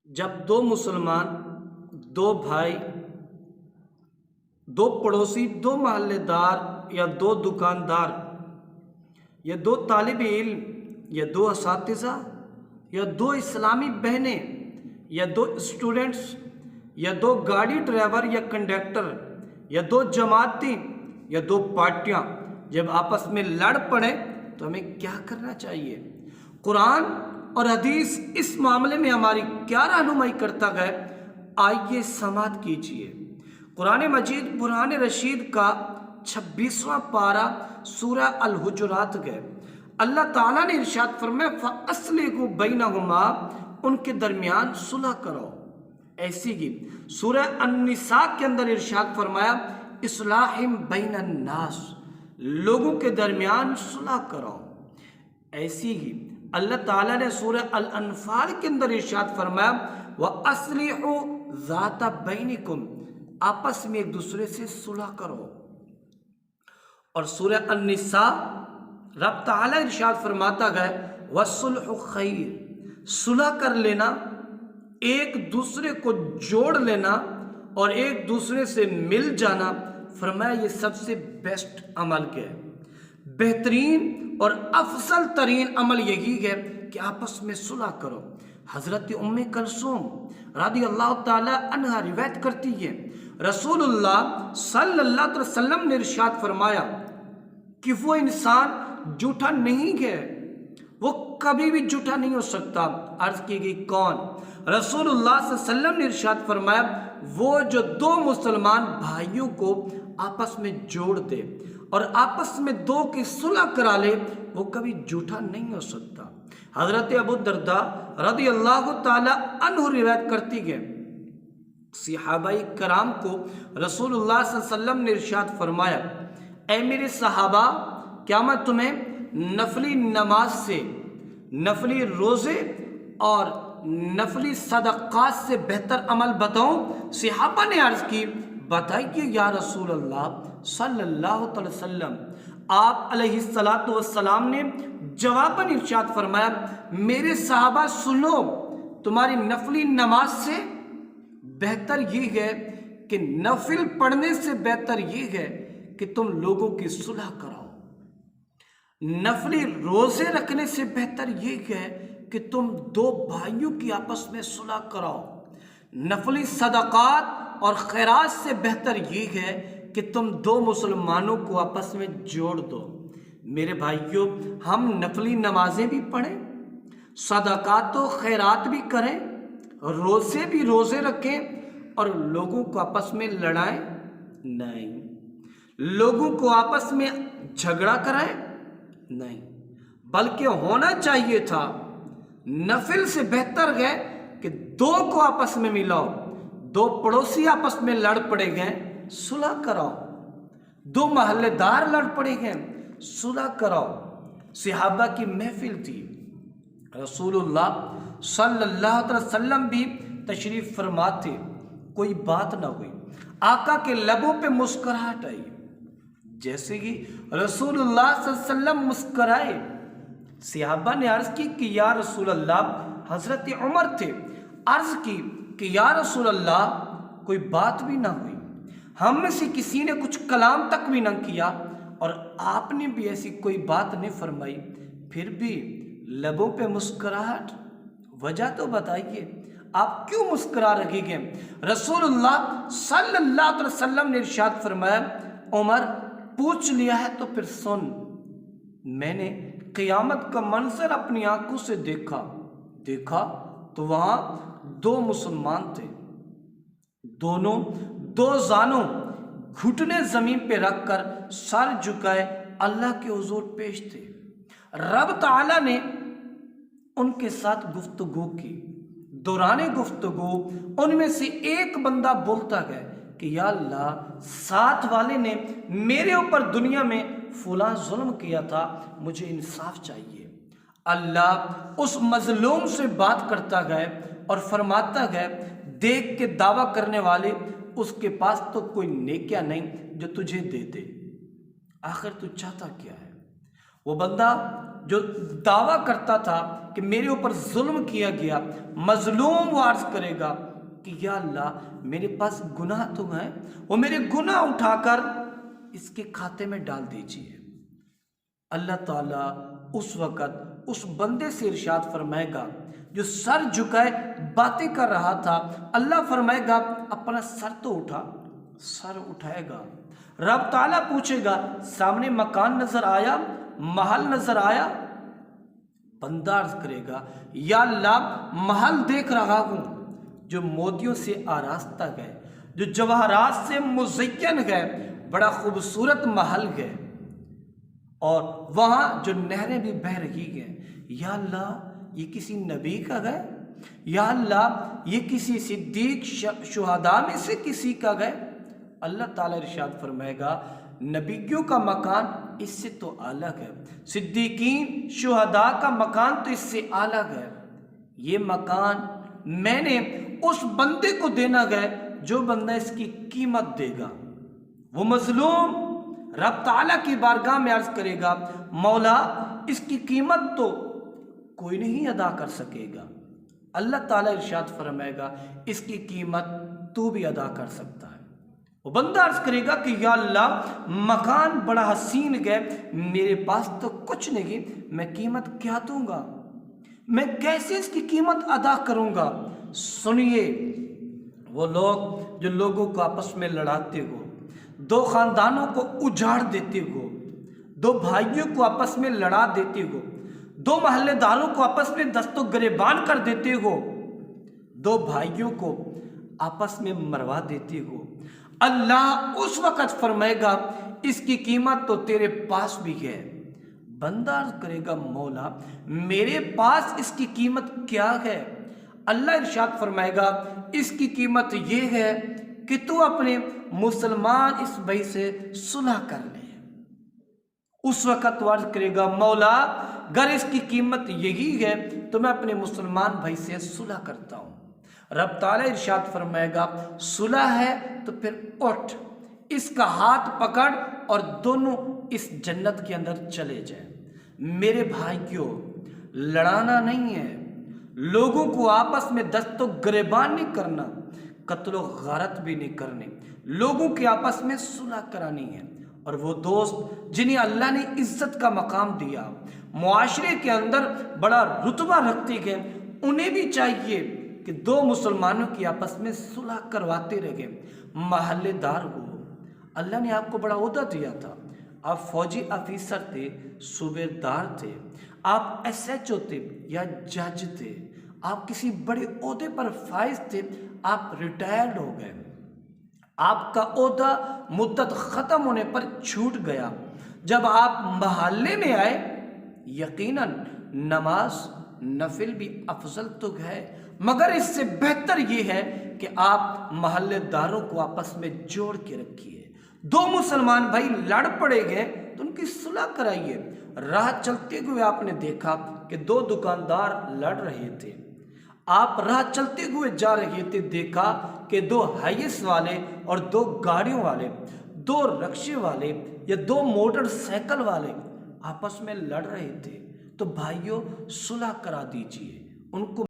جب دو مسلمان، دو بھائی، دو پڑوسی، دو محلے دار یا دو دکاندار یا دو طالب علم یا دو اساتذہ یا دو اسلامی بہنیں یا دو اسٹوڈنٹس یا دو گاڑی ڈرائیور یا کنڈکٹر یا دو جماعتیں یا دو پارٹیاں جب آپس میں لڑ پڑیں تو ہمیں کیا کرنا چاہیے؟ قرآن اور حدیث اس معاملے میں ہماری کیا رہنمائی کرتا ہے؟ آئیے سماعت کیجیے۔ قرآن مجید برہان رشید کا 26واں پارہ سورہ الحجرات ہے۔ اللہ تعالیٰ نے ارشاد فرمایا فَأَصْلِحُوا بَيْنَهُمَا، ان کے درمیان صلح کرو۔ ایسی ہی سورہ النساء کے اندر ارشاد فرمایا اصلاحم بین الناس، لوگوں کے درمیان صلح کرو۔ ایسی ہی اللہ تعالیٰ نے سورہ الانفال کے اندر ارشاد فرمایا وَأَصْلِحُوا ذَاتَ بَيْنِكُمْ، آپس میں ایک دوسرے سے صلح کرو۔ اور سورہ النساء رب تعالیٰ ارشاد فرماتا ہے وَالصُّلْحُ خَيْرٌ، صلح کر لینا، ایک دوسرے کو جوڑ لینا اور ایک دوسرے سے مل جانا، فرمایا یہ سب سے بیسٹ عمل ہے، بہترین اور افضل ترین عمل یہی ہے کہ آپس میں صلح کرو۔ حضرت ام کلثوم رضی اللہ تعالی عنہا روایت کرتی ہے رسول اللہ صلی اللہ علیہ وسلم نے ارشاد فرمایا کہ وہ انسان جھوٹا نہیں ہے، وہ کبھی بھی جھوٹا نہیں ہو سکتا۔ عرض کی گئی کون؟ رسول اللہ صلی اللہ علیہ وسلم نے ارشاد فرمایا وہ جو دو مسلمان بھائیوں کو آپس میں جوڑ دے اور آپس میں دو کی صلح کرا لے وہ کبھی جھوٹا نہیں ہو سکتا۔ حضرت ابو الدرداء رضی اللہ تعالی عنہ روایت کرتی ہے صحابہ کرام کو رسول اللہ صلی اللہ علیہ وسلم نے ارشاد فرمایا اے میرے صحابہ، کیا میں تمہیں نفلی نماز سے، نفلی روزے اور نفلی صدقات سے بہتر عمل بتاؤں؟ صحابہ نے عرض کی بتائیے یا رسول اللہ صلی اللہ علیہ وسلم۔ آپ علیہ السلام نے جواباً ارشاد فرمایا میرے صحابہ سنو، تمہاری نفلی نماز سے بہتر یہ ہے کہ نفل پڑھنے سے بہتر یہ ہے کہ تم لوگوں کی صلح کراؤ، نفلی روزے رکھنے سے بہتر یہ ہے کہ تم دو بھائیوں کی آپس میں صلح کراؤ، نفلی صدقات اور خیرات سے بہتر یہ ہے کہ تم دو مسلمانوں کو آپس میں جوڑ دو۔ میرے بھائیوں، ہم نفلی نمازیں بھی پڑھیں، صدقات و خیرات بھی کریں، روزے بھی روزے رکھیں اور لوگوں کو آپس میں لڑائیں نہیں، لوگوں کو آپس میں جھگڑا کرائیں نہیں، بلکہ ہونا چاہیے تھا نفل سے بہتر ہے کہ دو کو آپس میں ملاؤ، دو پڑوسی آپس میں لڑ پڑے گئے صلح کراؤ، دو محلے دار لڑ پڑے گئے صلح کراؤ۔ صحابہ کی محفل تھی، رسول اللہ صلی اللہ علیہ وسلم بھی تشریف فرما تھے، کوئی بات نہ ہوئی، آقا کے لبوں پہ مسکراہٹ آئی، جیسے ہی رسول اللہ صلی اللہ علیہ وسلم مسکرائے صحابہ نے عرض کی کہ یا رسول اللہ، حضرت عمر تھے، عرض کی کہ یا رسول اللہ کوئی بات بھی نہ ہوئی، ہم میں سے کسی نے کچھ کلام تک بھی نہ کیا اور آپ نے بھی ایسی کوئی بات نہیں فرمائی، پھر بھی لبوں پہ مسکراہٹ، وجہ تو بتائیے آپ کیوں مسکرا رہے ہیں؟ رسول اللہ صلی اللہ علیہ وسلم نے ارشاد فرمایا عمر پوچھ لیا ہے تو پھر سن، میں نے قیامت کا منظر اپنی آنکھوں سے دیکھا تو وہاں دو مسلمان تھے، دونوں دو زانوں گھٹنے زمین پہ رکھ کر سر جھکائے اللہ کے حضور پیش تھے۔ رب تعالیٰ نے ان کے ساتھ گفتگو کی، دوران گفتگو ان میں سے ایک بندہ بولتا ہے کہ یا اللہ، ساتھ والے نے میرے اوپر دنیا میں فلاں ظلم کیا تھا، مجھے انصاف چاہیے۔ اللہ اس مظلوم سے بات کرتا ہے اور فرماتا ہے دیکھ کے دعویٰ کرنے والے، اس کے پاس تو کوئی نیکیاں نہیں جو تجھے دے دے، آخر تو چاہتا کیا ہے؟ وہ بندہ جو دعویٰ کرتا تھا کہ میرے اوپر ظلم کیا گیا، مظلوم وہ عرض کرے گا کہ یا اللہ میرے پاس گناہ تو ہیں، وہ میرے گناہ اٹھا کر اس کے کھاتے میں ڈال دیجئے۔ اللہ تعالیٰ اس وقت اس بندے سے ارشاد فرمائے گا جو سر جھکائے باتیں کر رہا تھا، اللہ فرمائے گا اپنا سر تو اٹھا، سر اٹھائے گا۔ رب تعالیٰ پوچھے گا سامنے مکان نظر آیا، محل نظر آیا؟ بندہ عرض کرے گا یا اللہ محل دیکھ رہا ہوں جو موتیوں سے آراستہ ہے، جو جواہرات سے مزین ہے، بڑا خوبصورت محل ہے، اور وہاں جو نہریں بھی بہہ رہی ہیں۔ یا اللہ یہ کسی نبی کا ہے؟ یا اللہ یہ کسی صدیق شہداء میں سے کسی کا ہے؟ اللہ تعالیٰ ارشاد فرمائے گا نبیوں کا مکان اس سے تو الگ ہے، صدیقین شہداء کا مکان تو اس سے الگ ہے۔ یہ مکان میں نے اس بندے کو دینا ہے جو بندہ اس کی قیمت دے گا۔ وہ مظلوم رب تعالیٰ کی بارگاہ میں عرض کرے گا مولا اس کی قیمت تو کوئی نہیں ادا کر سکے گا۔ اللہ تعالیٰ ارشاد فرمائے گا اس کی قیمت تو بھی ادا کر سکتا ہے۔ وہ بندہ عرض کرے گا کہ یا اللہ مکان بڑا حسین ہے، میرے پاس تو کچھ نہیں، میں قیمت کیا دوں گا، میں کیسے اس کی قیمت ادا کروں گا؟ سنیے وہ لوگ جو لوگوں کو آپس میں لڑاتے ہو، دو خاندانوں کو اجاڑ دیتے ہو، دو بھائیوں کو آپس میں لڑا دیتے ہو، دو محلے داروں کو آپس میں دست و گریبان کر دیتے ہو، دو بھائیوں کو آپس میں مروا دیتے ہو، اللہ اس وقت فرمائے گا اس کی قیمت تو تیرے پاس بھی ہے۔ بندہ عرض کرے گا مولا میرے پاس اس کی قیمت کیا ہے؟ اللہ ارشاد فرمائے گا اس کی قیمت یہ ہے کہ تو اپنے مسلمان اس بھائی سے صلح کر لے۔ اس وقت وہ عرض کرے گا مولا اگر اس کی قیمت یہی ہے تو میں اپنے مسلمان بھائی سے صلح کرتا ہوں۔ رب تعالیٰ ارشاد فرمائے گا صلح ہے تو پھر اٹھ، اس کا ہاتھ پکڑ اور دونوں اس جنت کے اندر چلے جائیں۔ میرے بھائیوں لڑانا نہیں ہے، لوگوں کو آپس میں دست و گریبان نہیں کرنا، قتل و غارت بھی نہیں کرنی، لوگوں کے آپس میں صلح کرانی ہے۔ اور وہ دوست جنہیں اللہ نے عزت کا مقام دیا، معاشرے کے اندر بڑا رتبہ رکھتے گئے، انہیں بھی چاہیے کہ دو مسلمانوں کی آپس میں صلح کرواتے رہے۔ محلے دار ہو، اللہ نے آپ کو بڑا عہدہ دیا تھا، آپ فوجی افیسر تھے، صوبیدار تھے، آپ ایس ایچ او تھے یا جج تھے، آپ کسی بڑے عہدے پر فائز تھے، آپ ریٹائرڈ ہو گئے، آپ کا عہدہ مدت ختم ہونے پر چھوٹ گیا۔ جب آپ محلے میں آئے یقیناً نماز نفل بھی افضل تو ہے، مگر اس سے بہتر یہ ہے کہ آپ محلے داروں کو آپس میں جوڑ کے رکھیے۔ دو مسلمان بھائی لڑ پڑے گئے تو ان کی صلح کرائیے۔ راہ چلتے ہوئے آپ نے دیکھا کہ دو دکاندار لڑ رہے تھے، آپ راہ چلتے ہوئے جا رہے تھے، دیکھا کہ دو ہائیس والے اور دو گاڑیوں والے، دو رکشے والے یا دو موٹر سائیکل والے آپس میں لڑ رہے تھے، تو بھائیوں صلح کرا دیجئے، ان کو